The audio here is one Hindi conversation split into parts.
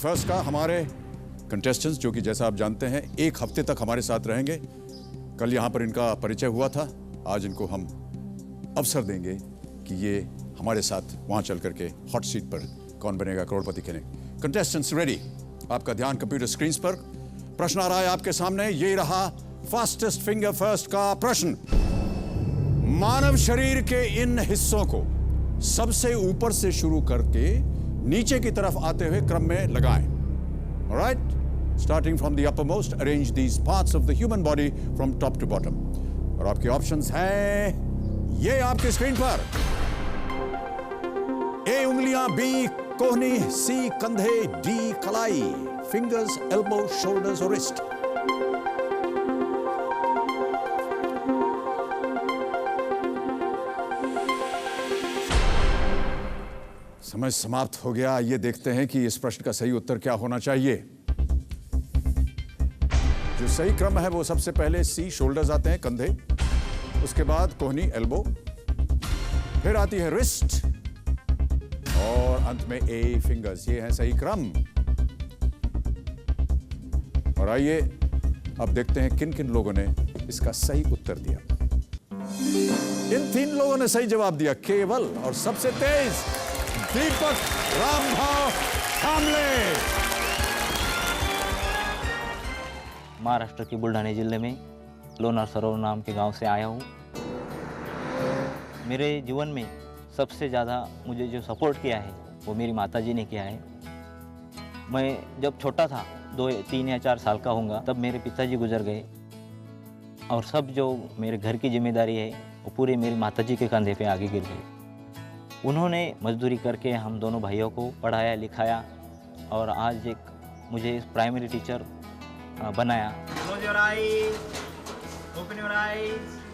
फर्स्ट का हमारे कंटेस्टेंट्स, जो कि जैसा आप जानते हैं 1 हफ्ते तक हमारे साथ रहेंगे। कल यहाँ पर इनका परिचय हुआ था, आज इनको हम अवसर देंगे कि ये हमारे साथ वहाँ चल करके हॉट सीट पर कौन बनेगा करोड़पति खेलें। Contestants ready? आपका ध्यान कंप्यूटर स्क्रीन पर। प्रश्न आ रहा है आपके सामने। ये रहा फास्टेस्ट फिंगर फर्स्ट का प्रश्न। मानव शरीर के इन हिस्सों को सबसे ऊपर से शुरू करके नीचे की तरफ आते हुए क्रम में लगाएं। Alright? Starting from the uppermost, arrange these parts of the human body from top to bottom. और आपके ऑप्शंस हैं ये आपके स्क्रीन पर। ए उंगलियां, बी कोहनी, सी कंधे, डी कलाई, फिंगर्स, एल्बो, शोल्डर्स और रिस्ट। समय समाप्त हो गया। ये देखते हैं कि इस प्रश्न का सही उत्तर क्या होना चाहिए। जो सही क्रम है वो सबसे पहले सी शोल्डर्स आते हैं, कंधे, उसके बाद कोहनी, एल्बो, फिर आती है रिस्ट और अंत में ए फिंगर्स। ये है सही क्रम। और आइए अब देखते हैं किन किन लोगों ने इसका सही उत्तर दिया। इन 3 लोगों ने सही जवाब दिया केवल, और सबसे तेज दीपक रामभाव कामले। महाराष्ट्र के बुल्ढाना जिले में लोणार सरोवर नाम के गांव से आया हूँ। मेरे जीवन में सबसे ज़्यादा मुझे जो सपोर्ट किया है वो मेरी माताजी ने किया है। मैं जब छोटा था, 2, 3 या 4 साल का होऊंगा, तब मेरे पिताजी गुजर गए और सब जो मेरे घर की जिम्मेदारी है वो पूरी मेरी माताजी के कंधे पे आगे गिर गई। उन्होंने मजदूरी करके हम दोनों भाइयों को पढ़ाया लिखाया और आज एक मुझे प्राइमरी टीचर बनाया।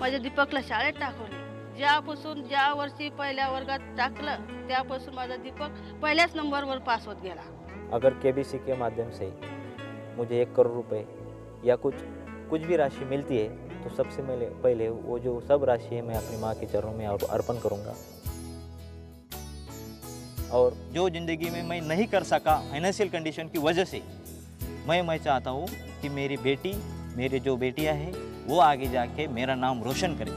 माझ्या दीपकला शाळेत टाकवले। ज्या वर्षी पहिल्या वर्गात टाकलं त्यापासून माझा दीपक पहिल्याच नंबरवर पास होत गेला। अगर केबीसी के माध्यम से मुझे 1 करोड़ रुपए या कुछ भी राशि मिलती है तो सबसे पहले वो जो सब राशि है मैं अपनी माँ के चरणों में अर्पण करूँगा। और जो ज़िंदगी में मैं नहीं कर सका फाइनेंशियल कंडीशन की वजह से, मैं चाहता हूँ कि मेरी बेटी, मेरी जो बेटियाँ हैं वो आगे जाके मेरा नाम रोशन करें।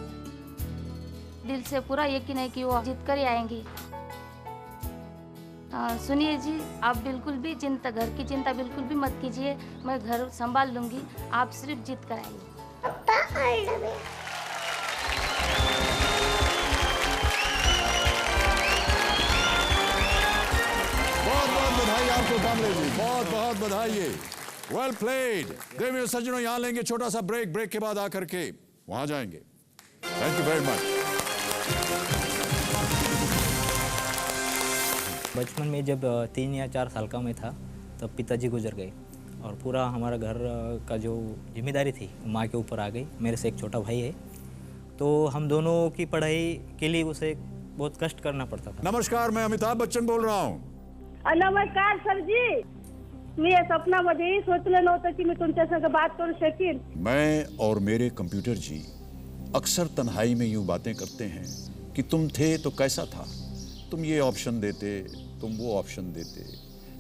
दिल से पूरा यकीन है कि वो जीत कर ही आएंगी। सुनिए जी, आप बिल्कुल भी घर की चिंता बिल्कुल भी मत कीजिए, मैं घर संभाल लूँगी, आप सिर्फ जीत कर आइए। बधाई आपको कामले जी, बहुत बहुत बधाई। Well played. देवियों सज्जनों, यहां लेंगे छोटा सा ब्रेक के बाद आकर के वहां जाएंगे। Thank you very much. बचपन में जब 3 या 4 साल का मैं था तब पिताजी गुजर गए और पूरा हमारा घर का जो जिम्मेदारी थी माँ के ऊपर आ गई। मेरे से एक छोटा भाई है, तो हम दोनों की पढ़ाई के लिए उसे बहुत कष्ट करना पड़ता था। नमस्कार, मैं अमिताभ बच्चन बोल रहा हूँ। नमस्कार सर जी, मी या स्वप्नामध्येही सोचलं नव्हतं की मी तुमच्या संग बात करू शकीन। मैं और मेरे कंप्यूटर जी अक्सर तन्हाई में यूं बातें करते हैं कि तुम थे तो कैसा था, तुम ये ऑप्शन देते, तुम वो ऑप्शन देते,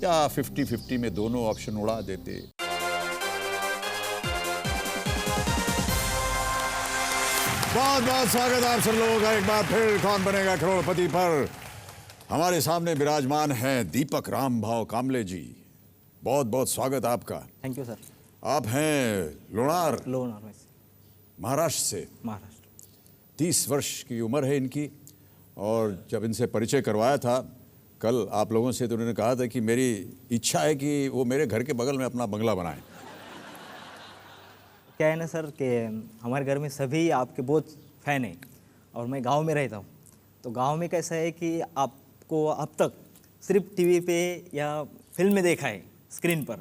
या 50-50 में दोनों ऑप्शन उड़ा देते। बहुत बहुत स्वागत आप सब लोगों का एक बार फिर कौन बनेगा करोड़पति पर। हमारे सामने विराजमान हैं दीपक रामभाव कामले जी। बहुत बहुत स्वागत आपका। Thank you sir. आप हैं लोणार में से, महाराष्ट्र से। महाराष्ट्र। 30 वर्ष की उम्र है इनकी। और जब इनसे परिचय करवाया था कल आप लोगों से, तो उन्होंने कहा था कि मेरी इच्छा है कि वो मेरे घर के बगल में अपना बंगला बनाएं। क्या है ना सर कि हमारे घर में सभी आपके बहुत फ़ैन हैं और मैं गांव में रहता हूं, तो गांव में कैसा है कि आपको अब तक सिर्फ टीवी पे या फिल्म में देखा है स्क्रीन पर,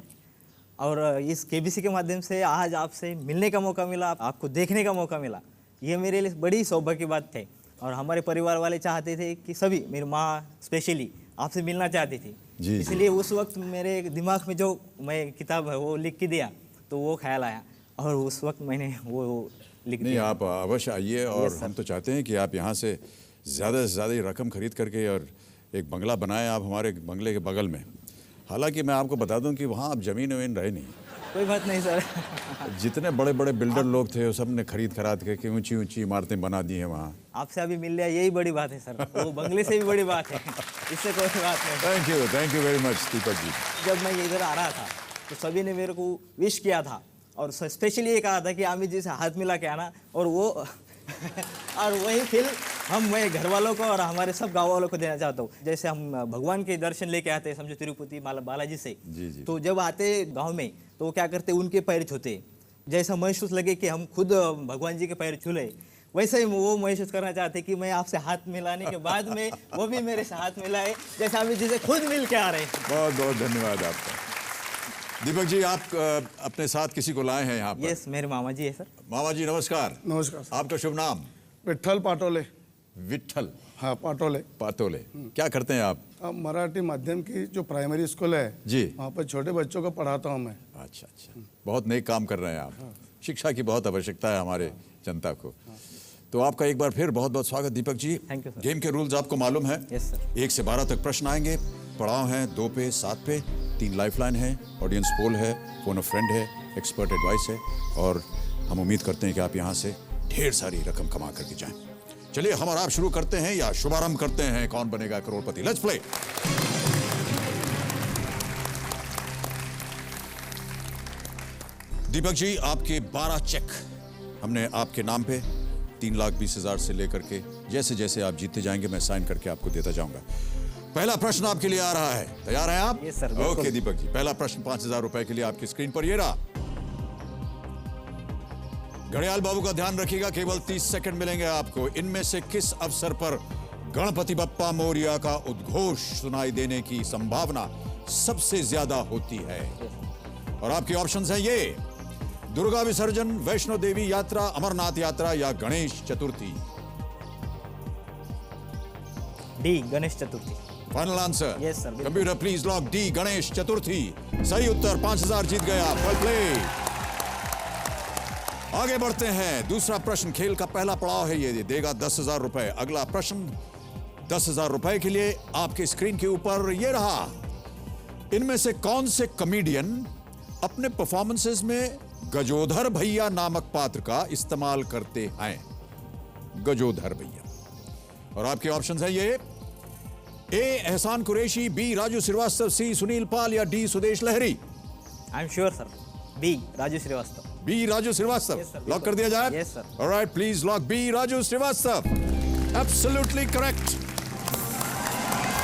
और इस केबीसी के माध्यम से आज आपसे मिलने का मौका मिला, आपको देखने का मौका मिला। ये मेरे लिए बड़ी सौभाग्य की बात है। और हमारे परिवार वाले चाहते थे कि सभी, मेरी माँ स्पेशली आपसे मिलना चाहती थी, इसलिए उस वक्त मेरे दिमाग में जो मैं किताब है वो लिख के दिया तो वो ख्याल आया और उस वक्त मैंने वो लिख दिया। नहीं, आप अवश्य आइए और हम तो चाहते हैं कि आप यहाँ से ज़्यादा से ज़्यादा रकम खरीद करके और एक बंगला बनाएं आप हमारे बंगले के बगल में। हालांकि मैं आपको बता दूं कि वहाँ अब जमीन वमीन रहे नहीं। कोई बात नहीं सर। जितने बड़े बड़े बिल्डर लोग थे वो सब ने खरीद खराद के ऊंची ऊंची इमारतें बना दी हैं वहाँ। आपसे अभी मिल लिया यही बड़ी बात है सर, वो बंगले से भी बड़ी बात है, इससे कोई बात नहीं। Thank you very much Deepak ji. जब मैं इधर आ रहा था तो सभी ने मेरे को विश किया था और स्पेशली ये कहा था कि अमित जी से हाथ मिला के आना, और वो और वही फील मैं घर वालों को और हमारे सब गाँव वालों को देना चाहता हूँ। जैसे हम भगवान के दर्शन लेके आते हैं, समझो तिरुपति बालाजी से, जी जी। तो जब आते गांव में तो वो क्या करते, उनके पैर छूते, जैसा महसूस लगे कि हम खुद भगवान जी के पैर छूले, वैसे ही वो महसूस करना चाहते कि मैं आपसे हाथ मिलाने के बाद में वो भी मेरे से हाथ मिलाए, जैसे अमित जी से खुद मिल के आ रहे हैं। बहुत बहुत धन्यवाद आपका। दीपक जी, आप अपने साथ किसी को लाए हैं यहाँ पर? यस, मेरे मामा जी है सर। मामा जी नमस्कार। नमस्कार सर। आपका शुभ नाम? विठ्ठल पाटोले। विठ्ठल हाँ, पाटोले। पातोले। क्या करते हैं आप? अब मराठी माध्यम की जो प्राइमरी स्कूल है जी, वहाँ पर छोटे बच्चों को पढ़ाता हूँ मैं। अच्छा अच्छा, बहुत नेक काम कर रहे हैं आप। शिक्षा की बहुत आवश्यकता है हमारे जनता को। तो आपका एक बार फिर बहुत बहुत स्वागत Deepak ji. Thank you sir. Game के रूल्स आपको मालूम है? Yes sir. 1 से 12 तक प्रश्न आएंगे, पड़ाव हैं 2 पे 7 पे, 3 लाइफलाइन है, ऑडियंस पोल है, फोन ऑफ फ्रेंड है, एक्सपर्ट एडवाइस है, और हम उम्मीद करते हैं कि आप यहाँ से ढेर सारी रकम कमा करके जाएं। चलिए हम और आप शुरू करते हैं या शुभारंभ करते हैं कौन बनेगा करोड़पति। Let's play. दीपक जी, आपके 12 चेक हमने आपके नाम पे 3,20,000 से लेकर के जैसे जैसे आप जीतते जाएंगे मैं साइन करके आपको देता जाऊंगा। पहला प्रश्न आपके लिए आ रहा है, तैयार हैं आप? यस सर, बिल्कुल। ओके दीपक जी, पहला प्रश्न 5,000 रुपए के लिए आपकी स्क्रीन पर ये रहा। घड़ियाल बाबू का ध्यान रखिएगा, केवल 30 सेकंड मिलेंगे आपको। इनमें से किस अवसर पर गणपति बप्पा मोरिया का उद्घोष सुनाई देने की संभावना सबसे ज्यादा होती है? और आपके ऑप्शंस हैं ये: दुर्गा विसर्जन, वैष्णो देवी यात्रा, अमरनाथ यात्रा या Ganesh Chaturthi. D, Ganesh Chaturthi. Final answer? Yes, sir, बिल्कुल। Computer please lock D, Ganesh Chaturthi. सही उत्तर, 5,000 जीत गए आप। Well play. आगे बढ़ते हैं, दूसरा प्रश्न खेल का पहला पड़ाव है, ये देगा 10,000 रुपए। अगला प्रश्न 10,000 रुपए के लिए आपके स्क्रीन के ऊपर ये रहा। इनमें से कौन से कॉमेडियन अपने परफॉर्मेंसेस में गजोधर भैया नामक पात्र का इस्तेमाल करते हैं? गजोधर भैया। और आपके ऑप्शंस हैं ये: A Ehsaan Qureshi, B Raju Srivastava, C Sunil Pal या D Sudesh Lehri. I am sure sir, B, Raju Srivastava. B Raju Srivastava. Yes, sir, lock कर दिया जाए? Yes, sir. Alright, please lock B Raju Srivastava. Absolutely correct.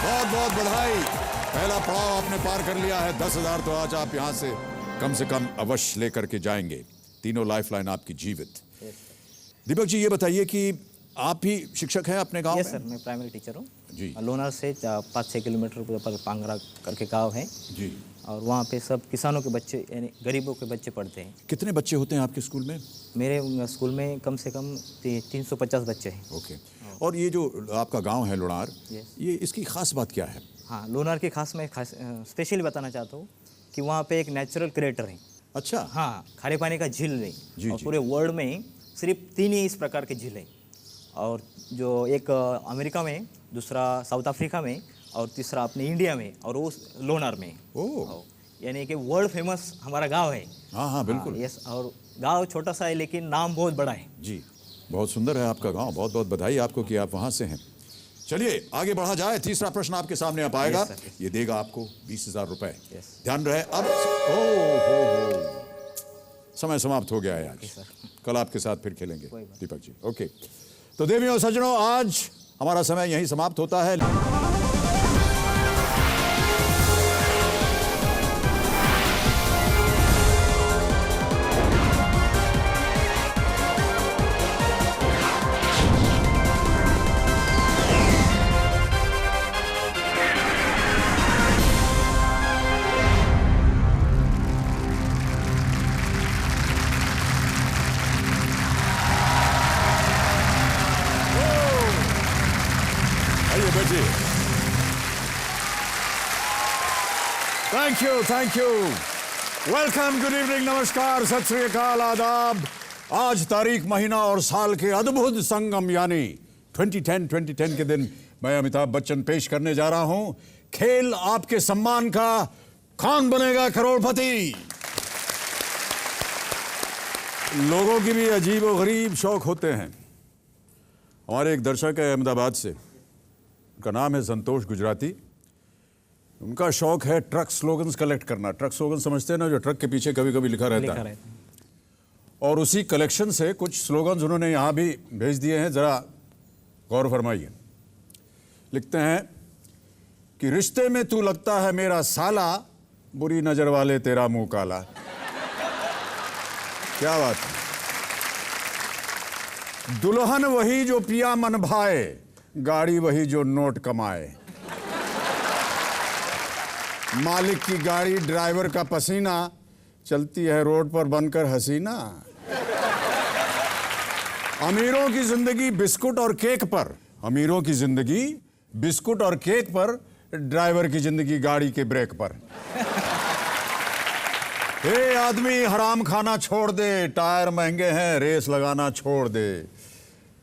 बहुत बहुत बधाई, पहला पड़ाव आपने पार कर लिया है। 10,000 तो आज आप यहां से कम अवश्य लेकर के जाएंगे। तीनों लाइफलाइन आपकी जीवित। दीपक जी, ये बताइए कि आप भी शिक्षक हैं अपने गांव यस में? सर, मैं प्राइमरी टीचर हूँ जी। लोनार से 5-6 किलोमीटर पर पांगरा करके गांव है जी। और वहाँ पे सब किसानों के बच्चे यानी गरीबों के बच्चे पढ़ते हैं। कितने बच्चे होते हैं आपके स्कूल में? मेरे स्कूल में कम से कम 350 बच्चे हैं। ओके। और ये जो आपका गांव है लोनार, Yes. ये इसकी खास बात क्या है? हाँ, लोनार की खास मैं स्पेशली बताना चाहता हूँ कि वहाँ पे एक नेचुरल क्रिएटर है। अच्छा। हाँ, खारे पानी का झील है जी, और जी। पूरे वर्ल्ड में सिर्फ 3 ही इस प्रकार के झील हैं, और जो एक अमेरिका में, दूसरा साउथ अफ्रीका में और तीसरा अपने इंडिया में, और वो लोनार में। ओह। यानी कि वर्ल्ड फेमस हमारा गांव है। हाँ हाँ बिल्कुल। यस, और गांव छोटा सा है लेकिन नाम बहुत बड़ा है। जी, बहुत सुंदर है आपका गांव। बहुत बहुत बधाई आपको कि आप वहां से हैं। चलिए आगे बढ़ा जाए। तीसरा प्रश्न आपके सामने आप आएगा। Yes, sir. ये देगा आपको 20,000 रुपए। Yes. ध्यान रहे अब। हो समय समाप्त हो गया है आज। sir. कल आपके साथ फिर खेलेंगे कोई बात दीपक जी। ओके, तो देवियों और सज्जनों, आज हमारा समय यहीं समाप्त होता है। आइए बैठिए। Thank you. Welcome, good evening, नमस्कार, सत श्री अकाल, आदाब। आज तारीख, महीना और साल के अद्भुत संगम यानी 2010 के दिन मैं अमिताभ बच्चन पेश करने जा रहा हूं खेल आपके सम्मान का कौन बनेगा करोड़पति। लोगों की भी अजीब और गरीब शौक होते हैं। हमारे एक दर्शक है अहमदाबाद से, उनका नाम है संतोष गुजराती। उनका शौक है ट्रक स्लोगन्स कलेक्ट करना। ट्रक स्लोगन समझते हैं ना, जो ट्रक के पीछे कभी कभी लिखा रहता है। और उसी कलेक्शन से कुछ स्लोगन्स उन्होंने यहाँ भी भेज दिए हैं, जरा गौर फरमाइए। लिखते हैं कि रिश्ते में तू लगता है मेरा साला, बुरी नजर वाले तेरा मुंह काला। क्या बात है। दुल्हन वही जो पिया मन भाए, गाड़ी वही जो नोट कमाए। मालिक की गाड़ी ड्राइवर का पसीना, चलती है रोड पर बनकर हसीना। अमीरों की जिंदगी बिस्कुट और केक पर, अमीरों की जिंदगी बिस्कुट और केक पर, ड्राइवर की जिंदगी गाड़ी के ब्रेक पर। हे आदमी हराम खाना छोड़ दे, टायर महंगे हैं, रेस लगाना छोड़ दे।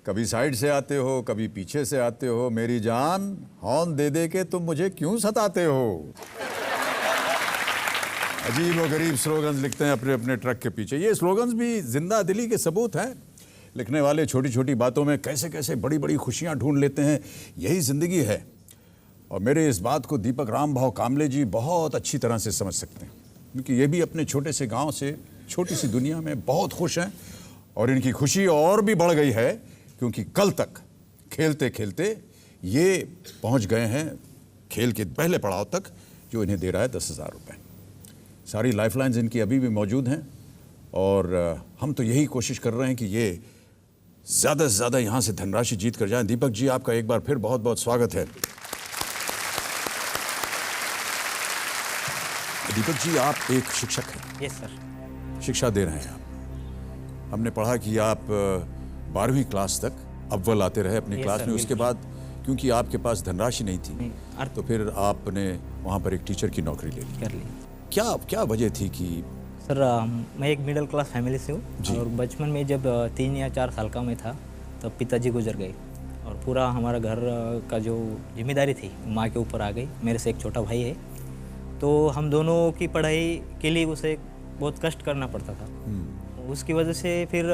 कभी साइड से आते हो, कभी पीछे से आते हो, मेरी जान हॉर्न दे दे के तुम मुझे क्यों सताते हो। अजीब और गरीब स्लोगन्स लिखते हैं अपने अपने ट्रक के पीछे। ये स्लोगन्स भी जिंदा दिली के सबूत हैं। लिखने वाले छोटी छोटी बातों में कैसे कैसे बड़ी बड़ी खुशियां ढूंढ लेते हैं। यही जिंदगी है। और मेरे इस बात को दीपक रामभाव कामले जी बहुत अच्छी तरह से समझ सकते हैं, क्योंकि ये भी अपने छोटे से गांव से छोटी सी दुनिया में बहुत खुश हैं। और इनकी खुशी और भी बढ़ गई है क्योंकि कल तक खेलते खेलते ये पहुंच गए हैं खेल के पहले पड़ाव तक, जो इन्हें दे रहा है 10,000 रुपये। सारी लाइफलाइंस इनकी अभी भी मौजूद हैं और हम तो यही कोशिश कर रहे हैं कि ये ज़्यादा से ज़्यादा यहाँ से धनराशि जीत कर जाएं। दीपक जी, आपका एक बार फिर बहुत बहुत स्वागत है। दीपक जी, आप एक शिक्षक हैं। Yes sir. शिक्षा दे रहे हैं आप। हमने पढ़ा कि आप 12वीं क्लास तक अव्वल आते रहे अपनी क्लास में। उसके बाद क्योंकि आपके पास धनराशि नहीं थी तो फिर आपने वहाँ पर एक टीचर की नौकरी ले ली। कर ली। क्या वजह थी कि? सर मैं एक मिडिल क्लास फैमिली से हूँ और बचपन में जब 3 या 4 साल का मैं था तब पिताजी गुजर गए और पूरा हमारा घर का जो जिम्मेदारी थी माँ के ऊपर आ गई। मेरे से एक छोटा भाई है, तो हम दोनों की पढ़ाई के लिए उसे बहुत कष्ट करना पड़ता था। उसकी वजह से फिर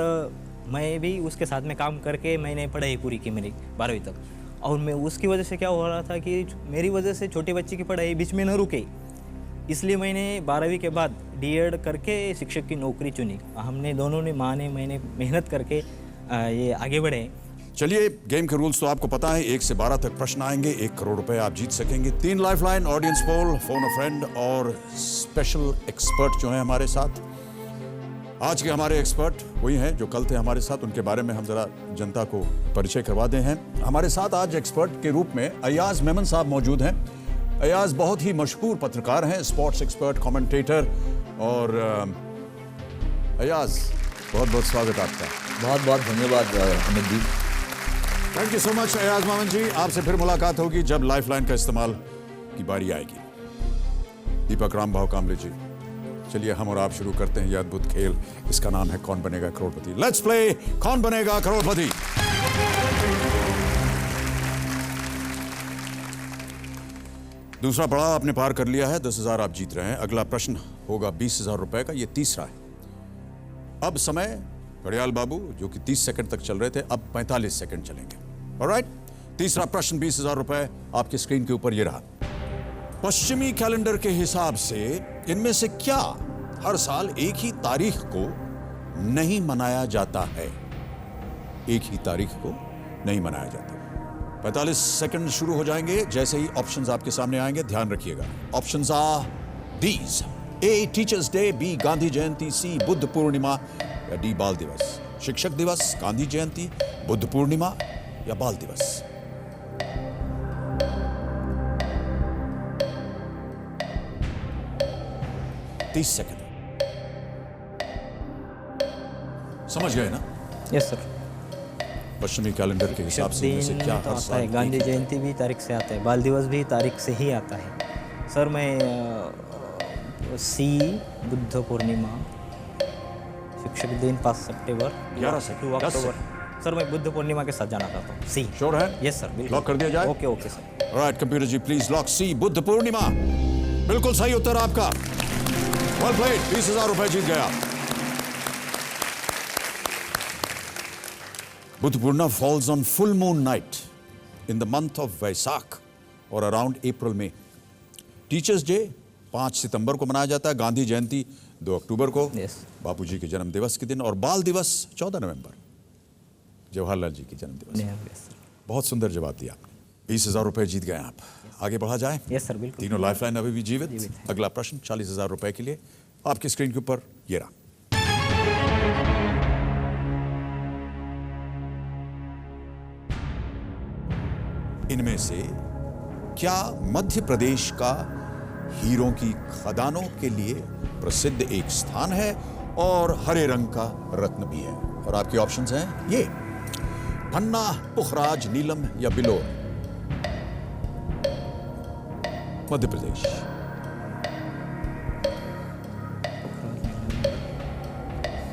मैं भी उसके साथ में काम करके मैंने पढ़ाई पूरी की मेरी 12वीं तक। और मैं उसकी वजह से क्या हो रहा था कि मेरी वजह से छोटे बच्चे की पढ़ाई बीच में न रुके, इसलिए मैंने 12वीं के बाद डीएड करके शिक्षक की नौकरी चुनी। हमने दोनों ने, माँ ने, मैंने मेहनत करके ये आगे बढ़े। चलिए, गेम के रूल्स तो आपको पता है। 1 से 12 तक प्रश्न आएंगे, 1 करोड़ रुपए आप जीत सकेंगे। 3 lifeline, audience poll, phone a friend और स्पेशल एक्सपर्ट जो हैं हमारे साथ। आज के हमारे एक्सपर्ट वही हैं जो कल थे हमारे साथ। उनके बारे में हम जरा जनता को परिचय करवा दें हैं। हमारे साथ आज एक्सपर्ट के रूप में अयाज मेमन साहब मौजूद हैं। अयाज बहुत ही मशहूर पत्रकार हैं, स्पोर्ट्स एक्सपर्ट, कमेंटेटर। और अयाज, बहुत बहुत स्वागत आपका। बहुत बहुत धन्यवाद Amit ji. Thank you so much Ayaz Memon ji. आपसे फिर मुलाकात होगी जब लाइफलाइन का इस्तेमाल की बारी आएगी। दीपक रामभाव कामले जी, चलिए हम और आप शुरू करते हैं ये अद्भुत खेल। इसका नाम है कौन बनेगा करोड़पति। लेट्स प्ले कौन बनेगा करोड़पति। दूसरा पड़ाव आपने पार कर लिया है, 10,000 आप जीत रहे हैं। अगला प्रश्न होगा 20,000 रुपए का, ये तीसरा है। अब समय घड़ियाल बाबू जो कि 30 सेकंड तक चल रहे थे, अब 45 सेकंड चलेंगे। ऑलराइट, तीसरा प्रश्न 20,000 रुपए आपके स्क्रीन के ऊपर ये रहा। पश्चिमी कैलेंडर के हिसाब से इनमें से क्या हर साल एक ही तारीख को नहीं मनाया जाता है? एक ही तारीख को नहीं मनाया जाता। 45 सेकंड शुरू हो जाएंगे जैसे ही ऑप्शंस आपके सामने आएंगे। ध्यान रखिएगा। Options are these: A teachers day, B Gandhi Jayanti, C Buddha Purnima या डी बाल दिवस। शिक्षक दिवस, गांधी जयंती, बुद्ध पूर्णिमा या बाल दिवस। तीस सेकंड। समझ गए ना? Yes sir. पश्चिमी कैलेंडर के हिसाब से इनमें से क्या तो हर आता साल है, गांधी जयंती भी तारीख से आता है, बाल दिवस भी तारीख से ही आता है। सर मैं सी बुद्ध पूर्णिमा, शिक्षक दिन 5 सितंबर, 11 सेकंड, 10 अक्टूबर। सर मैं बुद्ध पूर्णिमा के साथ जाना चाहता हूँ। सी। श्योर है? यस सर, बिल्कुल। लॉक कर दिया जाए? Okay okay sir. Alright computer ji, please lock C Buddha Purnima. बिल्कुल सही उत्तर आपका। वेल प्लेड, 20,000 रुपए जीत गया। Buddha Purnima falls on full moon night in the month of Vaisak और अराउंड अप्रैल में। टीचर्स डे 5 सितंबर को मनाया जाता है, गांधी जयंती 2 अक्टूबर को, बापूजी के जन्म दिवस के दिन, और बाल दिवस 14 नवंबर, जवाहरलाल जी के जन्म दिवस। बहुत सुंदर जवाब दिया आपने। 20,000 रुपए जीत गए आप। आगे बढ़ा जाए? यस सर, बिल्कुल। तीनों लाइफलाइन अभी भी जीवित। अगला प्रश्न 40,000 रुपए के लिए आपकी स्क्रीन के ऊपर ये रहा। इनमें से क्या मध्य प्रदेश का हीरों की खदानों के लिए प्रसिद्ध एक स्थान है और हरे रंग का रत्न भी है? और आपके ऑप्शंस हैं ये: पन्ना, पुखराज, नीलम या बिलोर। मध्य प्रदेश।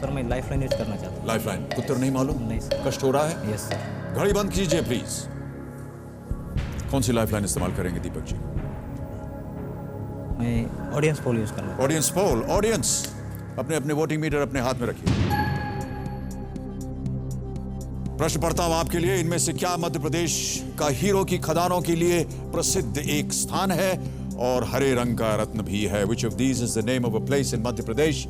सर मैं लाइफलाइन यूज करना चाहता हूँ। लाइफलाइन उत्तर नहीं मालूम? नहीं सर। कष्ट हो रहा है? Yes sir. घड़ी बंद कीजिए प्लीज। कौन सी लाइफलाइन इस्तेमाल करेंगे दीपक जी? मैं ऑडियंस पोल यूज करना। Audience poll. ऑडियंस अपने अपने वोटिंग मीटर अपने हाथ में रखिए। प्रश्न पढ़ता हूं आपके लिए। इनमें से क्या मध्य प्रदेश का हीरो की खदानों के लिए प्रसिद्ध एक स्थान है और हरे रंग का रत्न भी है? Which of these is the name of a place in Madhya Pradesh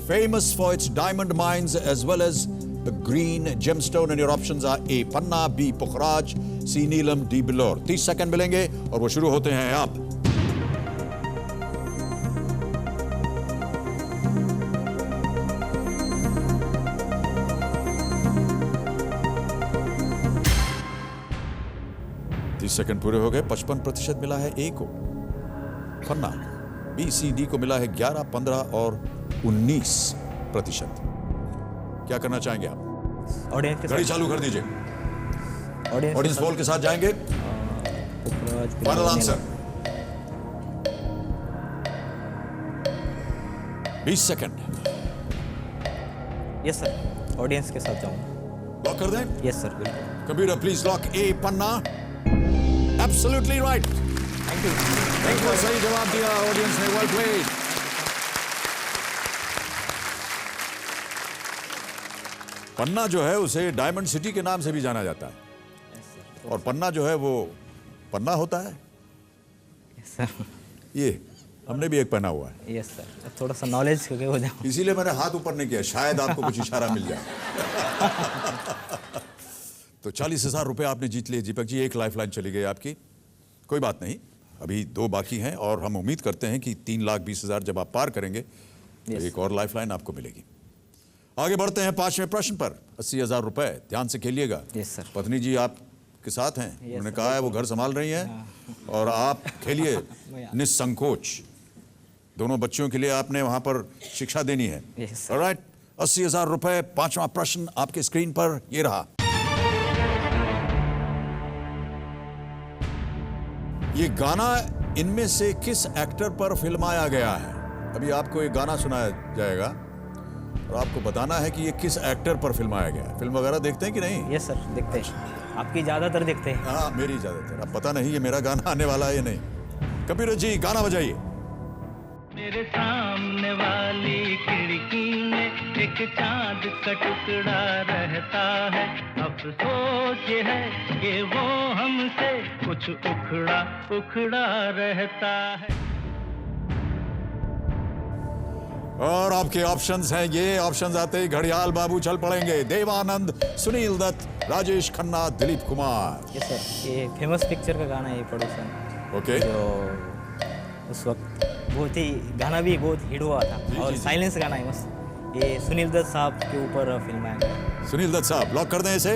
famous for its diamond mines as well as the green gemstone? And your options are A. Panna, B. Pukhraj, C. Neelam, D. Bilor. 30 second मिलेंगे और वो शुरू होते हैं आप। सेकंड पूरे हो गए। 55% मिला है ए को, पन्ना। बी, सी, डी को मिला है 11, 15 और 19%। क्या करना चाहेंगे आप? ऑडियंस के घड़ी साथ। चालू कर दीजिए। ऑडियंस ऑडियंस पोल के साथ जाएंगे। Final answer. 20 second. Yes sir, audience के साथ जाऊंगा। लॉक कर दें? यस सर, बिल्कुल। Computer please lock A, Panna. Absolutely right. Thank you. बिल्कुल सही जवाब दिया ऑडियंस ने। Well played. पन्ना जो है उसे डायमंड सिटी के नाम से भी जाना जाता है, और पन्ना जो है वो पन्ना होता है। Yes sir. ये हमने भी एक पहना हुआ है। यस सर, थोड़ा सा नॉलेज क्योंकि हो जाए। इसीलिए मैंने हाथ ऊपर नहीं किया, शायद आपको कुछ इशारा मिल जाए। तो 40,000 रुपए आपने जीत लिए दीपक जी। एक लाइफलाइन चली गई आपकी। कोई बात नहीं, अभी 2 बाकी हैं और हम उम्मीद करते हैं कि 3,20,000 जब आप पार करेंगे तो एक और लाइफलाइन आपको मिलेगी। आगे बढ़ते हैं 5वें प्रश्न पर। 80,000 रुपए, ध्यान से खेलिएगा। Yes sir. पत्नी जी आपके साथ हैं, उन्होंने कहा है वो घर संभाल रही हैं और आप खेलिए निसंकोच। दोनों बच्चों के लिए आपने वहां पर शिक्षा देनी है। Yes sir. ऑलराइट, 80,000 रुपए। 5वां प्रश्न आपके स्क्रीन पर ये रहा। ये गाना इनमें से किस एक्टर पर फिल्माया गया है? अभी आपको एक गाना सुनाया जाएगा और आपको बताना है कि ये किस एक्टर पर फिल्माया गया है। फिल्म वगैरह देखते हैं कि नहीं? यस सर, देखते हैं। आपकी ज्यादातर देखते हैं। हाँ, मेरी ज्यादातर। अब पता नहीं ये मेरा गाना आने वाला है या नहीं। कंप्यूटर जी गाना बजाइए। मेरे सामने वाली खिड़की में एक चांद का टुकड़ा रहता है। अफसोस ये है कि वो हमसे कुछ उखड़ा उखड़ा रहता है। और आपके ऑप्शंस हैं ये। ऑप्शंस आते ही घड़ियाल बाबू चल पड़ेंगे। देवानंद, सुनील दत्त, राजेश खन्ना, दिलीप कुमार। यस सर, ये फेमस पिक्चर का गाना है, ये प्रोड्यूसर ओके। जो उस वक्त बहुत ही गाना भी बहुत हिट हुआ था और साइलेंस गाना है मस्त। ये सुनील दत्त साहब के ऊपर फिल्म है। सुनील दत्त साहब, लॉक कर दें इसे।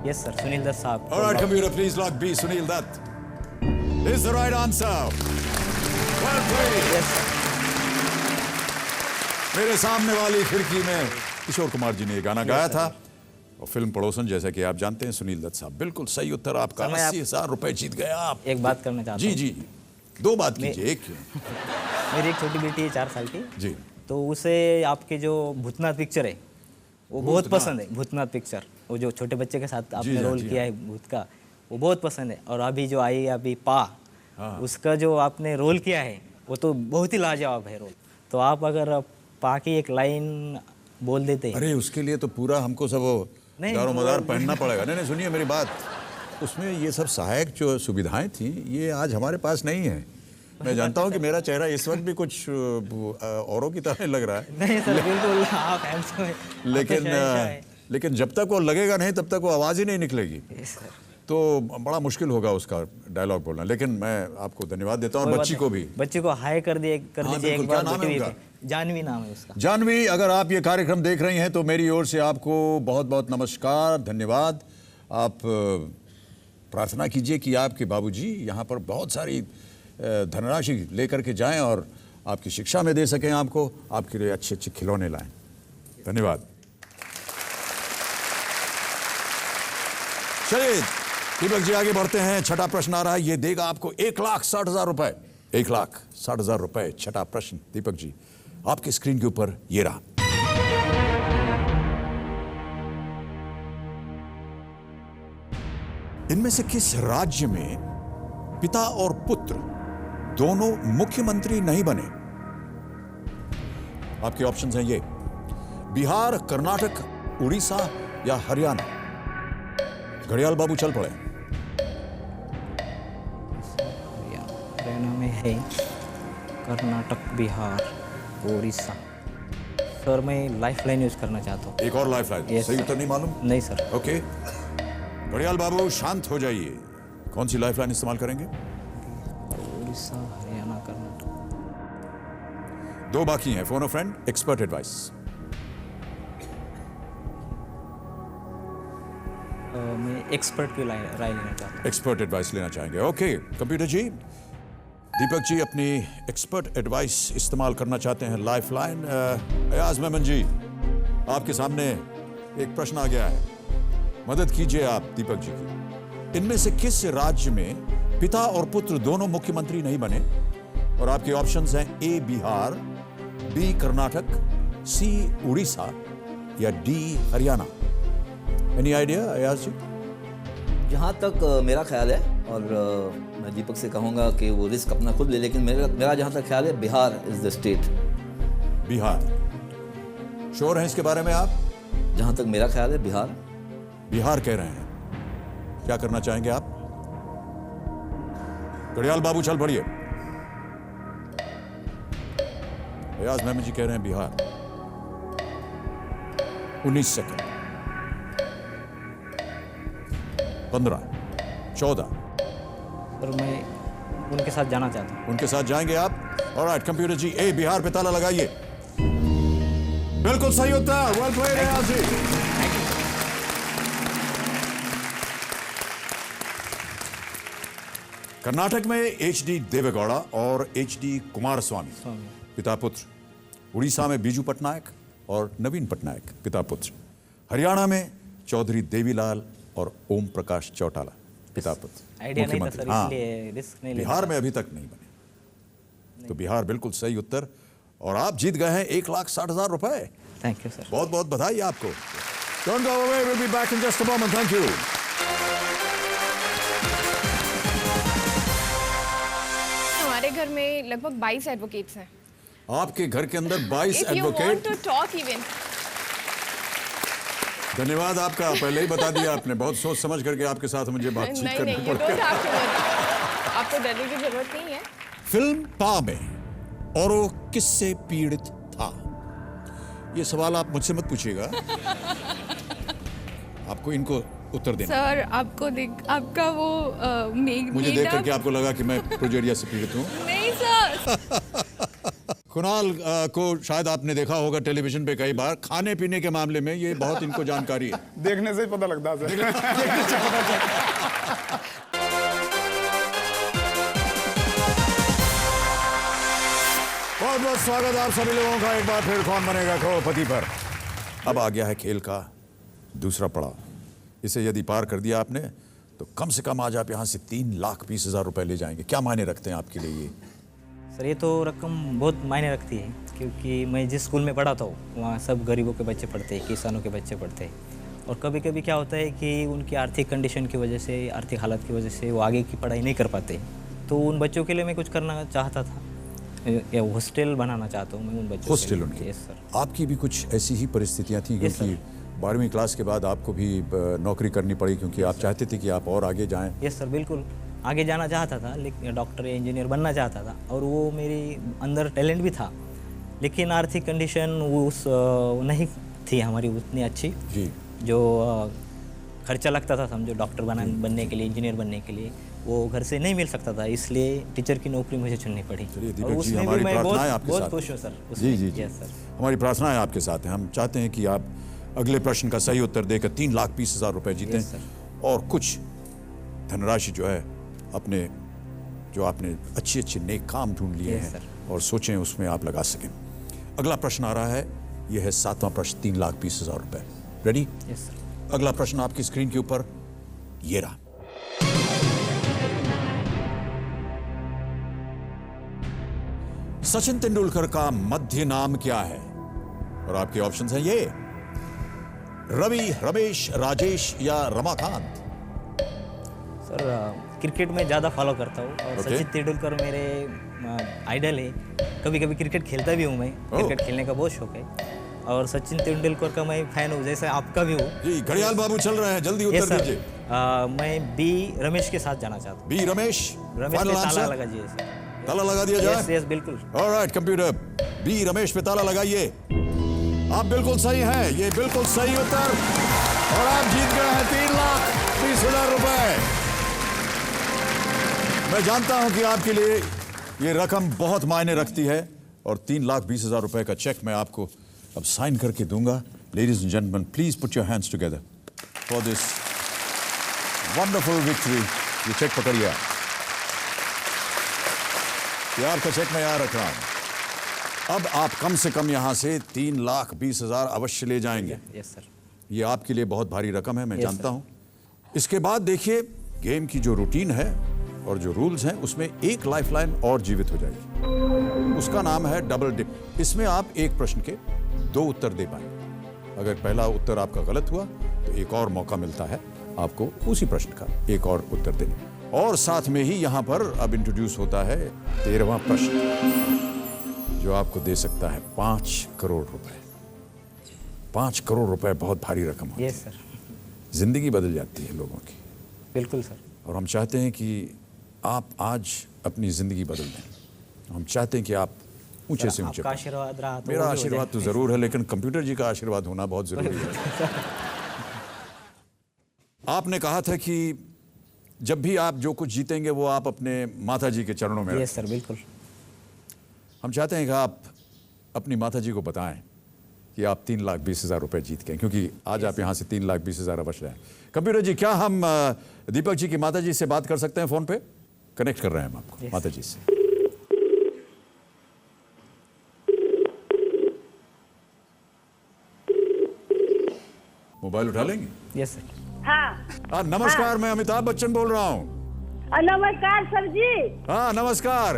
यस सर, सुनील दत्त साहब। Alright computer please lock B, Sunil Dutt is the right answer. Well played. Yes sir. मेरे सामने वाली खिड़की में किशोर कुमार जी ने ये गाना गाया था और फिल्म पड़ोसन, जैसा कि आप जानते हैं, सुनील दत्त साहब। बिल्कुल सही उत्तर आपका। 80,000 रुपए जीत गए आप। एक बात करना चाहता हूँ। जी जी, 2 बात कीजिए, एक क्यों? मेरी एक छोटी बेटी है 4 साल की जी। तो उसे आपके जो भूतनाथ पिक्चर है वो बहुत पसंद है। भूतनाथ पिक्चर, वो जो छोटे बच्चे के साथ आपने रोल किया है भूत का, वो बहुत पसंद है। और अभी जो आई है अभी उसका जो आपने रोल किया है वो तो बहुत ही लाजवाब है रोल। तो आप अगर पाकि एक लाइन बोल देते। अरे उसके लिए तो पूरा हमको सब वो नहीं, दारो मदार पहनना पड़ेगा। नहीं नहीं, सुनिए मेरी बात, उसमें ये सब सहायक जो सुविधाएं थी ये आज हमारे पास नहीं है। मैं जानता हूँ कि मेरा चेहरा इस वक्त भी कुछ औरों की तरह लग रहा है, नहीं सर बिल्कुल आप handsome हैं, लेकिन आप तो शहंशाह हैं। लेकिन जब तक वो लगेगा नहीं तब तक वो आवाज़ ही नहीं निकलेगी, Yes, sir। तो बड़ा मुश्किल होगा उसका डायलॉग बोलना। लेकिन मैं आपको धन्यवाद देता हूँ और बच्ची को भी। बच्ची को हाय कर दीजिए बिल्कुल। एक क्या बार। नाम है TV उनका? पे। जानवी नाम है उसका। जानवी, अगर आप ये कार्यक्रम देख रही हैं तो मेरी ओर से आपको बहुत बहुत नमस्कार, धन्यवाद। आप प्रार्थना कीजिए कि आपके बाबूजी यहाँ पर बहुत सारी धनराशि लेकर के जाएं और आपकी शिक्षा में दे सकें, आपको आपके लिए अच्छे अच्छे खिलौने लाएं। धन्यवाद। चलिए दीपक जी आगे बढ़ते हैं। छठा प्रश्न आ रहा है, ये देगा आपको 1,60,000 रुपए। 1,60,000 रुपए। छठा प्रश्न दीपक जी आपके स्क्रीन के ऊपर ये रहा। इनमें से किस राज्य में पिता और पुत्र दोनों मुख्यमंत्री नहीं बने? आपके ऑप्शंस हैं ये: बिहार, कर्नाटक, उड़ीसा या हरियाणा। घड़ियाल बाबू चल पड़े। हरियाणा में है, कर्नाटक, बिहार, उड़ीसा। सर मैं लाइफ लाइन यूज करना चाहता हूँ। एक और लाइफ लाइन। Yes, सही sir। उत्तर नहीं मालूम? नहीं सर। ओके, घड़ियाल बाबू शांत हो जाइए। कौन सी लाइफ लाइन इस्तेमाल करेंगे? उड़ीसा, हरियाणा, कर्नाटक। दो बाकी हैं। Phone a friend, expert advice. मैं एक्सपर्ट की राय लेना चाहता हूँ। एक्सपर्ट एडवाइस लेना चाहेंगे। ओके कंप्यूटर जी, दीपक जी अपनी एक्सपर्ट एडवाइस इस्तेमाल करना चाहते हैं। Lifeline. अयाज मेमन जी आपके सामने एक प्रश्न आ गया है, मदद कीजिए आप दीपक जी की। इनमें से किस राज्य में पिता और पुत्र दोनों मुख्यमंत्री नहीं बने? और आपके ऑप्शंस हैं A Bihar, B Karnataka, C Orissa या D Haryana. Any idea Ayaz ji? जहाँ तक मेरा ख्याल है, और मैं दीपक से कहूँगा कि वो रिस्क अपना खुद ले, लेकिन मेरा जहाँ तक ख्याल है Bihar is the state. Bihar sure हैं इसके बारे में आप? जहाँ तक मेरा ख्याल है बिहार। बिहार कह रहे हैं। क्या करना चाहेंगे आप? घड़ियाल बाबू चल पड़िए। अयाज मेमन जी कह रहे हैं बिहार। 19 सेकंड। 15, 14। सर मैं उनके साथ जाना चाहता हूँ। उनके साथ जाएंगे आप? ऑलराइट कंप्यूटर जी, ए बिहार पे ताला लगाइए। बिल्कुल सही उत्तर। वेल प्लेड अयाज जी। कर्नाटक में एच.डी. देवेगौड़ा और एच.डी. कुमारस्वामी पिता पुत्र। उड़ीसा में बीजू पटनायक और नवीन पटनायक पिता पुत्र। हरियाणा में चौधरी देवीलाल और ओम प्रकाश चौटाला पिता पुत्र आइडिया नहीं था मुख्यमंत्री। सर, हाँ, इसलिए रिस्क नहीं लेना। बिहार में अभी तक नहीं बने, तो बिहार बिल्कुल सही उत्तर। और आप जीत गए हैं 1,60,000 रुपए। Thank you sir. बहुत बहुत बधाई आपको। Don't go away, we'll be back in just a moment. Thank you. हमारे घर में लगभग 22 एडवोकेट्स हैं। आपके घर के अंदर 22 If you want advocate. to talk even, धन्यवाद आपका, पहले ही बता दिया आपने। बहुत सोच समझ करके आपके साथ मुझे बातचीत नहीं करनी नहीं, you पड़ती don't है। have to worry. आपको डरने की जरूरत नहीं है। फिल्म पा में और वो किससे पीड़ित था? ये सवाल आप मुझसे मत पूछिएगा, आपको इनको उत्तर देना। सर आपको आपका वो मुझे देख करके आपको लगा कि मैं प्रोजेरिया से पीड़ित हूँ? नहीं सर। कुणाल को शायद आपने देखा होगा टेलीविजन पे कई बार। खाने पीने के मामले में ये बहुत इनको जानकारी है। देखने से ही पता लगता है सर। बहुत बहुत स्वागत आप सभी लोगों का एक बार फिर कौन बनेगा करोड़पति पर। अब आ गया है खेल का दूसरा पड़ाव। इसे यदि पार कर दिया आपने तो कम से कम आज आप यहाँ से 3,20,000 रुपए ले जाएंगे। क्या मायने रखते हैं आपके लिए ये? सर ये तो रकम बहुत मायने रखती है, क्योंकि मैं जिस स्कूल में पढ़ा था वहाँ सब गरीबों के बच्चे पढ़ते हैं, किसानों के बच्चे पढ़ते हैं। और कभी कभी क्या होता है कि उनकी आर्थिक कंडीशन की वजह से, आर्थिक हालत की वजह से वो आगे की पढ़ाई नहीं कर पाते, तो उन बच्चों के लिए मैं कुछ करना चाहता था, या हॉस्टल बनाना चाहता हूँ मैं उन बच्चों हॉस्टल के लिए। उनके। Yes sir. आपकी भी कुछ ऐसी ही परिस्थितियां थी Yes, क्योंकि 12वीं क्लास के बाद आपको भी नौकरी करनी पड़ी क्योंकि आप चाहते थे कि आप और आगे जाएं। यस सर, बिल्कुल आगे जाना चाहता था, लेकिन डॉक्टर या इंजीनियर बनना चाहता था और वो मेरे अंदर टैलेंट भी था, लेकिन आर्थिक कंडीशन नहीं थी हमारी उतनी अच्छी, जी। जो खर्चा लगता था समझो डॉक्टर बनने के लिए, इंजीनियर बनने के लिए, वो घर से नहीं मिल सकता था, इसलिए टीचर की नौकरी मुझे चुननी पड़ी। चलिए और दीपक जी, उसमें भी हमारी मैं प्रार्थनाएं आपके बहुत साथ खुश हूँ सर जी उसमें। जी जी यस सर। हमारी प्रार्थनाएं आपके साथ हैं। हम चाहते हैं कि आप अगले प्रश्न का सही उत्तर देकर 3,20,000 रुपए जीतें Yes, sir. और कुछ धनराशि जो है अपने जो आपने अच्छे नेक काम ढूंढ लिए Yes, हैं sir. और सोचें उसमें आप लगा सकें। अगला प्रश्न आ रहा है, यह है 7वां प्रश्न, 3,20,000 रुपए। रेडी? Yes sir. अगला प्रश्न आपकी स्क्रीन के ऊपर ये रहा। सचिन तेंदुलकर का मध्य नाम क्या है? और आपके ऑप्शंस हैं ये: रवि, रमेश, राजेश या रमाकांत। सर क्रिकेट में ज़्यादा फॉलो करता हूँ और Okay. सचिन तेंदुलकर मेरे आइडल है। कभी कभी क्रिकेट खेलता भी हूँ मैं, क्रिकेट खेलने का बहुत शौक है और सचिन तेंदुलकर का मैं फैन हूँ, जैसे आपका भी हूँ। जी, घड़ियाल बाबू चल रहे हैं, जल्दी यस उत्तर सर। दीजिए। मैं बी रमेश के साथ जाना चाहता हूँ। बी रमेश, रमेश फाइनल पे ताला आंसर? लगा दीजिए सर। ताला लगा दिया यस जाए? यस बिल्कुल। ऑलराइट कंप्यूटर, बी रमेश पे ताला लगाइए। आप बिल्कुल सही हैं, ये बिल्कुल सही उत्तर और आप जीत गए हैं 3,20,000 रुपए। मैं जानता हूं कि आपके लिए ये रकम बहुत मायने रखती है और 3,20,000 रुपए का चेक मैं आपको अब साइन करके दूंगा। Ladies and gentleman, please put your hands together for this wonderful victory. ये चेक पकड़िए आप। ये आपका चेक मैं यहाँ रख रहा हूं। अब आप कम से कम यहां से 3,20,000 अवश्य ले जाएंगे। Yes sir. ये आपके लिए बहुत भारी रकम है, मैं Yes, जानता sir. हूं। इसके बाद देखिए, गेम की जो रूटीन है और जो रूल्स हैं उसमें एक लाइफलाइन और जीवित हो जाएगी। उसका नाम है डबल डिप। इसमें आप एक प्रश्न के 2 उत्तर दे पाएंगे। अगर पहला उत्तर आपका गलत हुआ तो एक और मौका मिलता है आपको उसी प्रश्न का एक और उत्तर देने। और साथ में ही यहां पर अब इंट्रोड्यूस होता है 13वां प्रश्न, जो आपको दे सकता है 5 करोड़ रुपए। 5 करोड़ रुपए बहुत भारी रकम होती है। Yes sir. जिंदगी बदल जाती है लोगों की बिल्कुल सर। और हम चाहते हैं कि आप आज अपनी जिंदगी बदल दें। हम चाहते हैं कि आप ऊंचे से ऊंचे आपका पहुंचें। आशीर्वाद रहा तो मेरा वो भी हो आशीर्वाद तो जाए। जरूर है, लेकिन कंप्यूटर जी का आशीर्वाद होना बहुत जरूरी है। आपने कहा था कि जब भी आप जो कुछ जीतेंगे वो आप अपने माता जी के चरणों में यस रखें। सर बिल्कुल। हम चाहते हैं कि आप अपनी माता जी को बताएं कि आप 3,20,000 रुपए जीत गए, क्योंकि आज आप यहां से 3,20,000 अवश्य हैं। कंप्यूटर जी, क्या हम दीपक जी की माता जी से बात कर सकते हैं? फोन पे कनेक्ट कर रहे हैं हम आपको Yes. माता जी से। मोबाइल उठा लेंगे? Yes sir. हाँ नमस्कार, मैं अमिताभ बच्चन बोल रहा हूँ। नमस्कार सर जी। हाँ नमस्कार।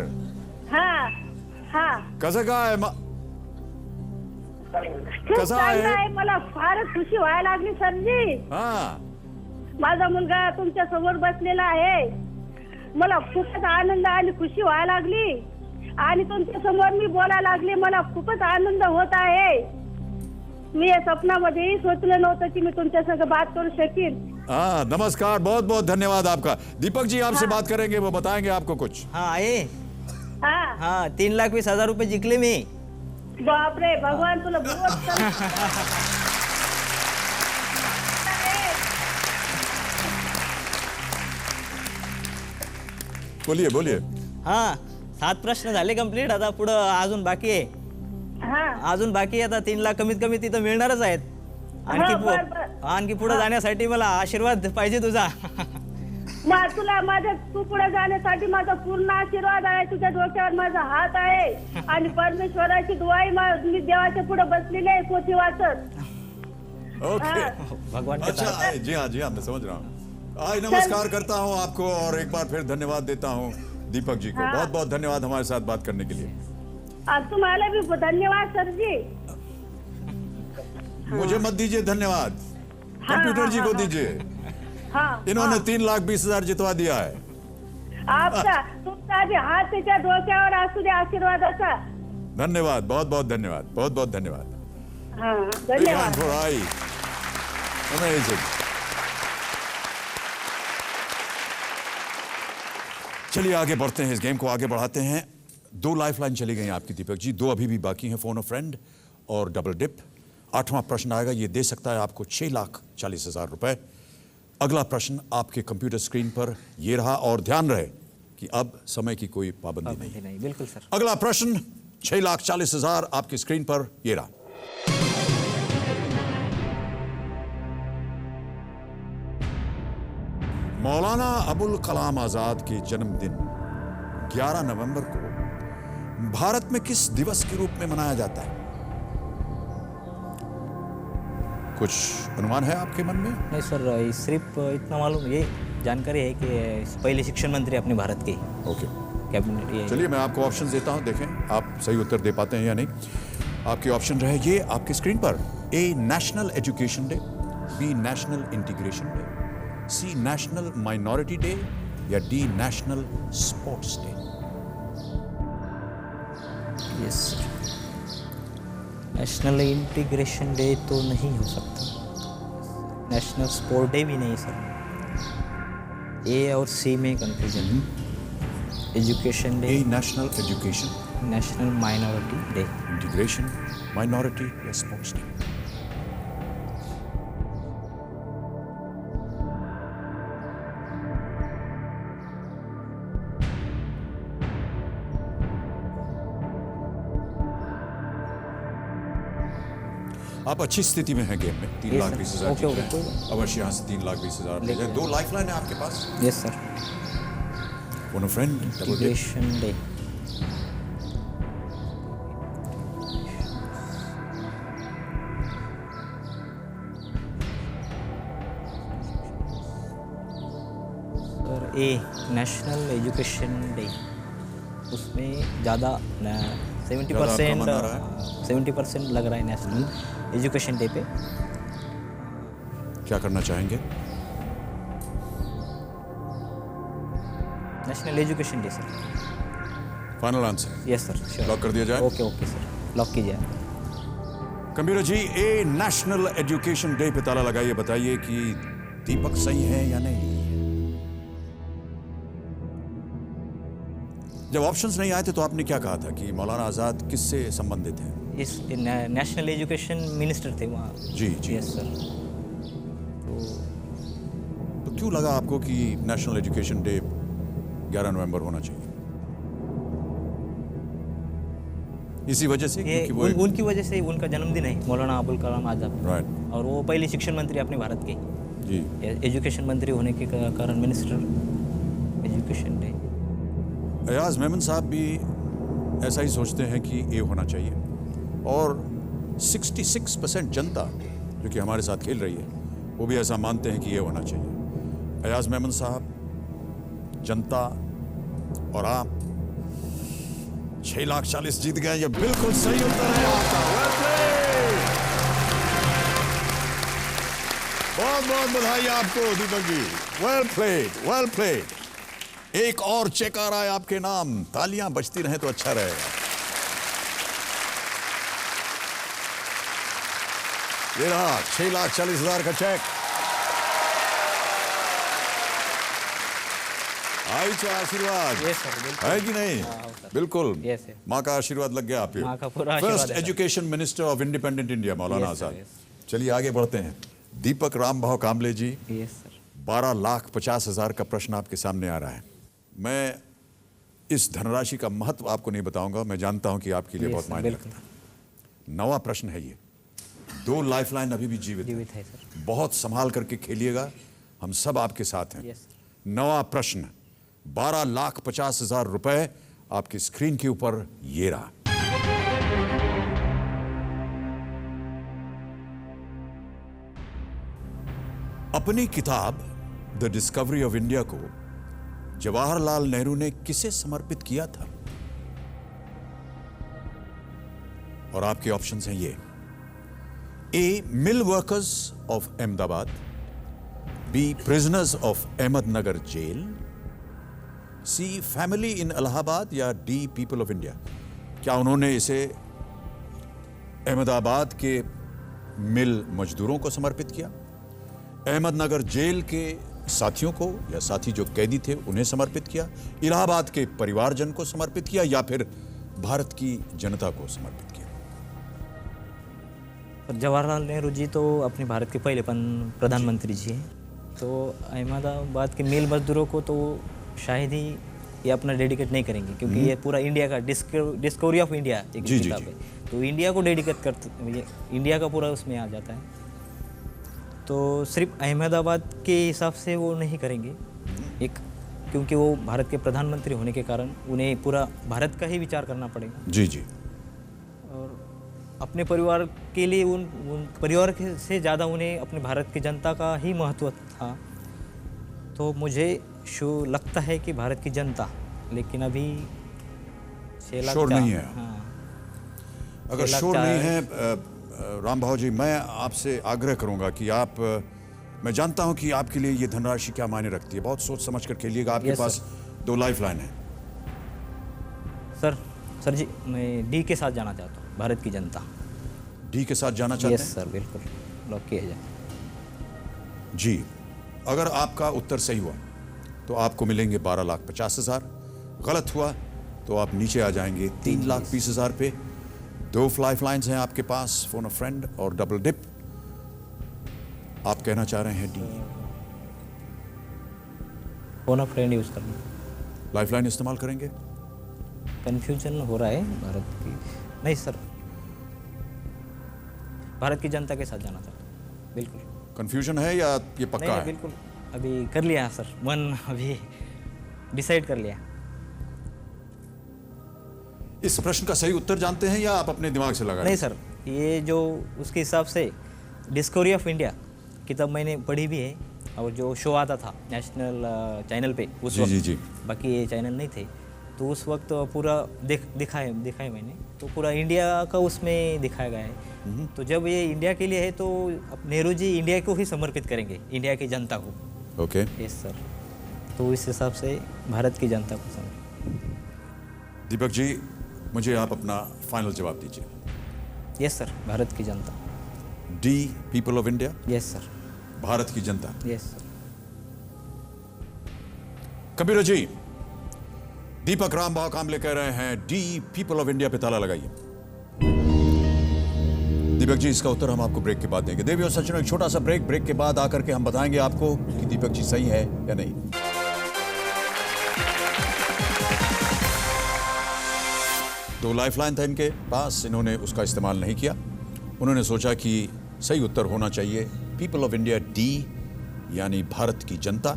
हाँ हाँ कसं काय खूप कसं चांगलं आहे? आहे. मला फारच खुशी व्हायला लागली सर जी. हाँ माझा मुलगा तुमच्या समोर बसलेला आहे. मला खूपच आनंद आणि खुशी व्हायला लागली आणि तुमच्या समोर मी बोलायला लागले. मला खूपच आनंद होत आहे. मी या स्वप्नामध्येही सोचलं नव्हतं की मी तुमच्या संग बात करू शकीन. हाँ नमस्कार, बहुत बहुत धन्यवाद आपका। दीपक जी आपसे बात करेंगे, वो बताएंगे आपको कुछ। हाँ आए। हाँ हाँ 3,20,000 रुपये जिंकले मी। बापरे भगवान तुला बहुत बोलिए बोलिए। हाँ 7 प्रश्न झाले कंप्लीट, आता पुढं अजून बाकी आहे। हाँ अजून बाकी आहे, आता 3 लाख कमीत कमी तिथं मिळणारच आहेत। आणखी पुढे जाण्यासाठी मला आशीर्वाद पाहिजे तुझा। तुला माझ्या तू पुढे जाण्यासाठी माझा पूर्ण आशीर्वाद आहे. तुझ्या डोक्यावर माझा हात आहे आणि परमेश्वराची दुआई मी देवाच्या पुढे बसलेली आहे पोथी वाचत. ओके भगवान के अच्छा साथ। जी हाँ मैं समझ रहा हूँ। नमस्कार करता हूँ आपको और एक बार फिर धन्यवाद देता हूँ दीपक जी को। बहुत बहुत धन्यवाद हमारे साथ बात करने के लिए। तुम्हाला भी धन्यवाद सर जी. मुझे मत दीजिए धन्यवाद, कंप्यूटर जी को दीजिए। हाँ इन्होंने 3,20,000 जितवा दिया है। आपचा तुमचा आधी हात त्याच्या डोक्यावर असू दे आशीर्वादाचा. धन्यवाद, बहुत बहुत धन्यवाद, बहुत बहुत धन्यवाद. हा, Big धन्यवाद. hand for Ai. Amazing. चलिए आगे बढ़ते हैं, इस गेम को आगे बढ़ाते हैं. 2 लाइफलाइन चली गई आपकी दीपक जी, 2 अभी भी बाकी हैं, फोन अ फ्रेंड और डबल डिप. 8वां प्रश्न आएगा, ये दे सकता है आपको 6,40,000 रुपए. अगला प्रश्न आपके कंप्यूटर स्क्रीन पर ये रहा, और ध्यान रहे कि अब समय की कोई पाबंदी नहीं. नहीं, बिल्कुल सर. अगला प्रश्न 6,40,000 आपकी स्क्रीन पर ये रहा. मौलाना अबुल कलाम आजाद के जन्मदिन 11 नवंबर को भारत में किस दिवस के रूप में मनाया जाता है? कुछ अनुमान है आपके मन में? नहीं सर, सिर्फ इतना मालूम, ये जानकारी है कि पहले शिक्षण मंत्री अपने भारत के ओके, कैबिनेट. ये चलिए मैं आपको ऑप्शन देता हूं, देखें आप सही उत्तर दे पाते हैं या नहीं. आपके ऑप्शन रहे ये आपकी स्क्रीन पर. A, national education day. B, national integration day. C, national minority day. या D, national sports day. Yes sir. National integration day तो नहीं हो सकता. नेशनल स्पोर्ट डे भी नहीं सर. ए और सी में confusion. Education day, A, national education, national minority day. Integration, minority या स्पोर्ट्स डे. आप अच्छी स्थिति में हैं गेम में. 3,20,000 ओके, ओके, जीते कोई हैं. अवश्य यहाँ से 3,20,000 ले जाए. 2 लाइफलाइन है आपके पास. Yes sir. Phone a friend, double dip. Integration day. Sir A, national education day. उसमें ज़्यादा 70% ज़्यादा आपका मन आ रहा 70% लग रहा है नेशनल एजुकेशन डे पे. क्या करना चाहेंगे? National education day sir. Final answer yes sir, sure. Lock कर दिया जाए. ओके ओके सर, लॉक कीजिए. कंप्यूटर जी, ए, नेशनल एजुकेशन डे पे ताला लगाइए. बताइए कि दीपक सही है या नहीं. जब ऑप्शंस नहीं आए थे तो आपने क्या कहा था कि मौलाना आजाद किससे संबंधित हैं? इस नेशनल एजुकेशन मिनिस्टर थे वहाँ. जी जी. Yes sir. तो क्यों लगा आपको कि नेशनल एजुकेशन डे 11 नवंबर होना चाहिए? इसी वजह से ये क्योंकि वो उनकी वजह से उनका जन्मदिन है, मौलाना अबुल कलाम आजाद. राइट. और वो पहले शिक्षण मंत्री अपने भारत के. जी. एजुकेशन मंत्री होने के कारण minister education day. Ayaz Memon साहब भी ऐसा ही सोचते हैं कि ए होना चाहिए, और 66% जनता जो कि हमारे साथ खेल रही है वो भी ऐसा मानते हैं कि ये होना चाहिए. अयाज मेमन साहब, जनता और आप 6,40,000 जीत गए. ये बिल्कुल सही उत्तर है आपका. Well played. बहुत बहुत बधाई आपको Deepak ji. Well played, well played. एक और चेक आ रहा है आपके नाम. तालियां बजती रहें तो अच्छा रहेगा. ये रहा 6,40,000 का चेक. आई चाहे आशीर्वाद यस सर, बिल्कुल. है कि नहीं? सर. बिल्कुल. Yes sir. माँ का आशीर्वाद लग गया आप पे. माँ का पूरा आशीर्वाद फर्स्ट है, sir. Education minister of independent India Maulana Yes, sir, Azad. yes. चलिए आगे बढ़ते हैं. दीपक रामभाव कामले जी, यस सर. 12,50,000 का प्रश्न आपके सामने आ रहा है. मैं इस धनराशि का महत्व आपको नहीं बताऊंगा. मैं जानता हूं कि आपके लिए Yes, बहुत sir, मायने बिल्कुल. रखता है. 9वां प्रश्न है ये. 2 लाइफलाइन अभी भी जीवित जीवित है सर. बहुत संभाल करके खेलिएगा. हम सब आपके साथ हैं. यस. 9वां प्रश्न 12,50,000 रुपए आपकी स्क्रीन के ऊपर ये रहा. अपनी किताब द डिस्कवरी ऑफ इंडिया को जवाहरलाल नेहरू ने किसे समर्पित किया था? और आपके ऑप्शंस हैं ये. A, mill workers of Ahmedabad. B, prisoners of Ahmednagar jail. C family in Allahabad या डी पीपल ऑफ इंडिया? क्या उन्होंने इसे अहमदाबाद के मिल मजदूरों को समर्पित किया, अहमदनगर जेल के साथियों को या साथी जो कैदी थे उन्हें समर्पित किया, इलाहाबाद के परिवारजन को समर्पित किया, या फिर भारत की जनता को समर्पित किया? जवाहरलाल नेहरू जी तो अपने भारत के पहले प्रधानमंत्री जी हैं, तो अहमदाबाद के मिल मजदूरों को तो शायद ही ये अपना डेडिकेट नहीं करेंगे, क्योंकि ये पूरा इंडिया का डिस्कवरी ऑफ इंडिया एक किताब है, तो इंडिया को डेडिकेट करते, इंडिया का पूरा उसमें आ जाता है, तो सिर्फ अहमदाबाद के हिसाब से वो नहीं करेंगे एक, क्योंकि वो भारत के प्रधानमंत्री होने के कारण उन्हें पूरा भारत का ही विचार करना पड़ेगा। जी जी। और अपने परिवार के लिए उन परिवार से ज़्यादा उन्हें अपने भारत की जनता का ही महत्व था, तो मुझे लगता है कि भारत की जनता, लेकिन अभी 6 लाख शोर नहीं है। हाँ, अगर शोर नहीं है राम भाव जी, मैं आपसे आग्रह करूंगा कि आप, मैं जानता हूं कि आपके लिए ये धनराशि क्या मायने रखती है, बहुत सोच समझ कर खेलिएगा। आपके पास 2 लाइफ लाइन है। सर जी, मैं डी के साथ जाना चाहता हूँ, भारत की जनता। डी के साथ जाना चाहते हैं? यस सर, बिल्कुल लॉक किया जाए। जी, अगर आपका उत्तर सही हुआ तो आपको मिलेंगे 12,50,000, गलत हुआ तो आप नीचे आ जाएंगे 3,20,000 पे। 2 लाइफ लाइन्स हैं आपके पास, फोन अ फ्रेंड और डबल डिप। आप कहना चाह रहे हैं D? Phone a friend use करना। लाइफ लाइन इस्तेमाल करेंगे? कन्फ्यूजन हो रहा है भारत की। नहीं सर, भारत की जनता के साथ जाना चाहता हूँ, बिल्कुल। कंफ्यूजन है या ये पक्का नहीं, है? बिल्कुल अभी कर लिया सर, मन अभी डिसाइड कर लिया। इस प्रश्न का सही उत्तर जानते हैं या आप अपने दिमाग से लगा? नहीं सर, ये जो उसके हिसाब से डिस्कवरी ऑफ इंडिया किताब मैंने पढ़ी भी है, और जो शो आता था नेशनल चैनल पे उस वक्त, जी। बाकी ये चैनल नहीं थे, तो उस वक्त पूरा दिखाए मैंने, तो पूरा इंडिया का उसमें दिखाया गया है। तो जब ये इंडिया के लिए है तो अब नेहरू जी इंडिया को ही समर्पित करेंगे, इंडिया की जनता को। ओके। यस सर, तो इस हिसाब से भारत की जनता को समर्पित। दीपक जी, मुझे आप अपना फाइनल जवाब दीजिए। यस सर, भारत की जनता। D people of India? Yes sir. Bharat की जनता। Yes sir. कबीर जी, दीपक रामभाव कामले कह रहे हैं डी पीपल ऑफ इंडिया पे ताला लगाइए। दीपक जी, इसका उत्तर हम आपको ब्रेक के बाद देंगे। देवी और सचिन, एक छोटा सा ब्रेक के बाद आकर के हम बताएंगे आपको कि दीपक जी सही है या नहीं। तो लाइफ लाइन था इनके पास, इन्होंने उसका इस्तेमाल नहीं किया। उन्होंने सोचा कि सही उत्तर होना चाहिए पीपल ऑफ इंडिया डी, यानी भारत की जनता।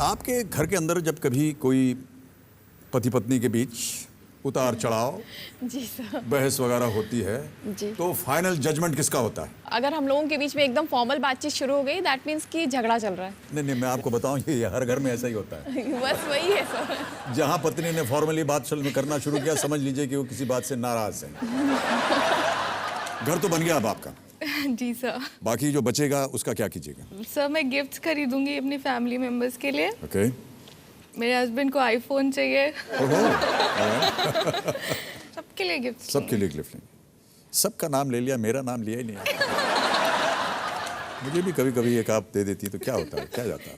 आपके घर के अंदर जब कभी कोई पति पत्नी के बीच उतार चढ़ाव, जी सर, बहस वगैरह होती है, जी, तो फाइनल जजमेंट किसका होता है? अगर हम लोगों के बीच में एकदम फॉर्मल बातचीत शुरू हो गई, दैट मीन्स कि झगड़ा चल रहा है। नहीं, मैं आपको बताऊं, ये हर घर में ऐसा ही होता है। बस वही है सर। जहां पत्नी ने फॉर्मली बात करना शुरू किया, समझ लीजिए कि वो किसी बात से नाराज है। घर तो बन गया अब आपका। जी सर। बाकी जो बचेगा उसका क्या कीजिएगा? सर, मैं गिफ्ट्स खरीदूंगी अपनी फैमिली मेंबर्स के लिए। ओके। मेरे हस्बैंड को आईफोन चाहिए। सबके लिए गिफ्ट। सबके लिए गिफ्ट लेंगे। सबका नाम ले लिया, मेरा नाम लिया ही नहीं। मुझे भी कभी कभी एक आप दे देती तो क्या होता है, क्या जाता है।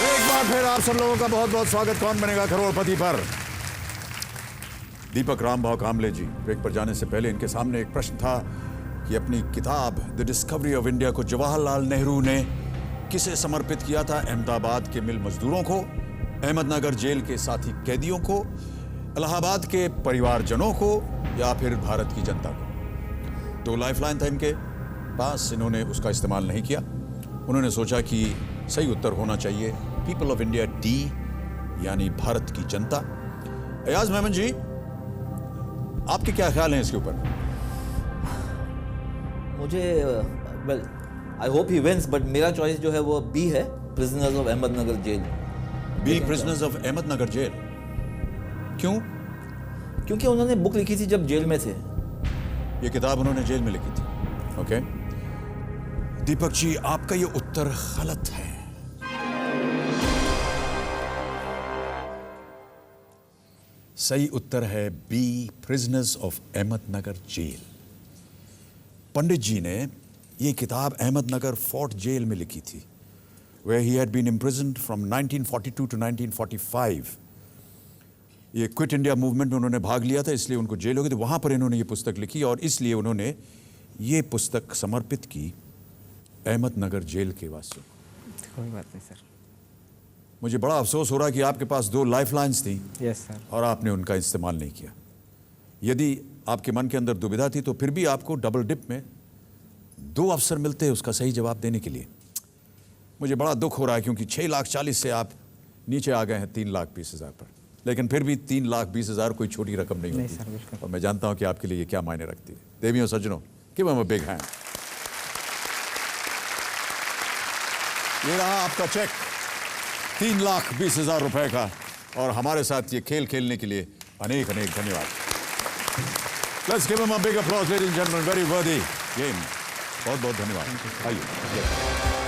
एक बार फिर आप सब लोगों का बहुत बहुत स्वागत कौन बनेगा करोड़पति पर। दीपक रामभाव कामले जी, ब्रेक पर जाने से पहले इनके सामने एक प्रश्न था कि अपनी किताब द डिस्कवरी ऑफ इंडिया को जवाहरलाल नेहरू ने किसे समर्पित किया था? अहमदाबाद के मिल मजदूरों को, अहमदनगर जेल के साथी कैदियों को, इलाहाबाद के परिवारजनों को, या फिर भारत की जनता को? 2 लाइफ लाइन था इनके पास, इन्होंने उसका इस्तेमाल नहीं किया। उन्होंने सोचा कि सही उत्तर होना चाहिए पीपल ऑफ इंडिया डी, यानी भारत की जनता। अयाज मेमन जी, आपके क्या ख्याल हैं इसके ऊपर? मुझे well I hope he wins, but मेरा चॉइस जो है वो बी है, prisoners of Ahmednagar jail. B, prisoners of Ahmednagar jail. क्यों? क्योंकि उन्होंने बुक लिखी थी जब जेल में थे। ये किताब उन्होंने जेल में लिखी थी। ओके दीपक जी, आपका ये उत्तर गलत है। सही उत्तर है B, prisoners of Ahmednagar jail. Pandit ji ने ये किताब अहमदनगर फोर्ट जेल में लिखी थी, where he had been imprisoned from 1942 to 1945। ये क्विट इंडिया मूवमेंट में उन्होंने भाग लिया था, इसलिए उनको जेल हो गई थी। वहाँ पर इन्होंने ये पुस्तक लिखी और इसलिए उन्होंने ये पुस्तक समर्पित की अहमदनगर जेल के वासियों को। कोई बात नहीं सर। मुझे बड़ा अफसोस हो रहा है कि आपके पास 2 लाइफलाइंस थी यस सर। और आपने उनका इस्तेमाल नहीं किया। यदि आपके मन के अंदर दुविधा थी तो फिर भी आपको डबल डिप में 2 अवसर मिलते हैं उसका सही जवाब देने के लिए। मुझे बड़ा दुख हो रहा है क्योंकि 6,40,000 से आप नीचे आ गए हैं 3,20,000 पर, लेकिन फिर भी 3,20,000 कोई छोटी रकम नहीं होती सर, बिल्कुल। और मैं जानता हूं कि आपके लिए ये क्या मायने रखती है। देवियों सज्जनों, give him a big hand. ये रहा आपका चेक 3,20,000 रुपए का, और हमारे साथ ये खेल खेलने के लिए अनेक अनेक धन्यवाद। Let's give him a big applause ladies and gentleman, very वर्दी गेम। बहुत बहुत धन्यवाद। आइए।